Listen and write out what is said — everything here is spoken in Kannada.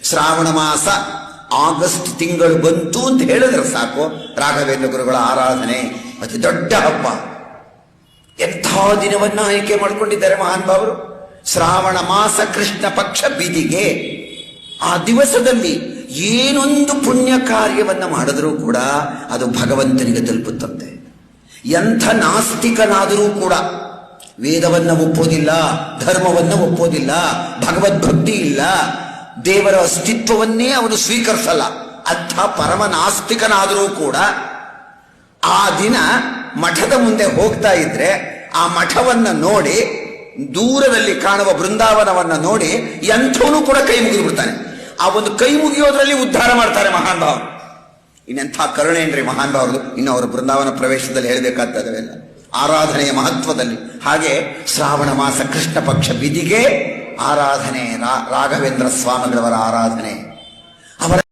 ಶ್ರಾವಣ ಮಾಸ ಆಗಸ್ಟ್ ತಿಂಗಳು ಬಂತು ಅಂತ ಹೇಳಿದ್ರೆ ಸಾಕು, ರಾಘವೇಂದ್ರ ಗುರುಗಳ ಆರಾಧನೆ ಅತಿ ದೊಡ್ಡ ಹಬ್ಬ. ಎಂಥ ದಿನವನ್ನ ಆಯ್ಕೆ ಮಾಡಿಕೊಂಡಿದ್ದಾರೆ ಮಹಾನ್ ಭಾವರು. ಶ್ರಾವಣ ಮಾಸ ಕೃಷ್ಣ ಪಕ್ಷ ಬಿದಿಗೆ. ಆ ದಿವಸದಲ್ಲಿ ಏನೊಂದು ಪುಣ್ಯ ಕಾರ್ಯವನ್ನ ಮಾಡಿದ್ರೂ ಕೂಡ ಅದು ಭಗವಂತನಿಗೆ ತಲುಪುತ್ತಂತೆ. ಎಂಥ ನಾಸ್ತಿಕನಾದರೂ ಕೂಡ ವೇದವನ್ನ ಒಪ್ಪೋದಿಲ್ಲ, ಧರ್ಮವನ್ನ ಒಪ್ಪೋದಿಲ್ಲ, ಭಗವದ್ಭಕ್ತಿ ಇಲ್ಲ, ದೇವರ ಅಸ್ತಿತ್ವವನ್ನೇ ಅವನು ಸ್ವೀಕರಿಸಲ್ಲ, ಅಂಥ ಪರಮ ನಾಸ್ತಿಕನಾದರೂ ಕೂಡ ಆ ದಿನ ಮಠದ ಮುಂದೆ ಹೋಗ್ತಾ ಇದ್ರೆ ಆ ಮಠವನ್ನ ನೋಡಿ, ದೂರದಲ್ಲಿ ಕಾಣುವ ಬೃಂದಾವನವನ್ನ ನೋಡಿ ಎಂಥವನು ಕೂಡ ಕೈ ಮುಗಿದು ಬಿಡ್ತಾನೆ. ಆ ಒಂದು ಕೈ ಮುಗಿಯೋದ್ರಲ್ಲಿ ಉದ್ಧಾರ ಮಾಡ್ತಾರೆ ಮಹಾನ್ ಭಾವರು. ಇನ್ನೆಂಥ ಕರುಣೆ ಏನ್ರಿ ಮಹಾನ್ ಭಾವರದು. ಇನ್ನು ಅವರು ಬೃಂದಾವನ ಪ್ರವೇಶದಲ್ಲಿ ಹೇಳಬೇಕಾದವೆಲ್ಲ ಆರಾಧನೆಯ ಮಹತ್ವದಲ್ಲಿ. ಹಾಗೆ ಶ್ರಾವಣ ಮಾಸ ಕೃಷ್ಣ ಪಕ್ಷ ಬಿದಿಗೆ ಆರಾಧನೆ, ರಾಘವೇಂದ್ರ ಸ್ವಾಮಿಗಳವರ ಆರಾಧನೆ. ಅವರ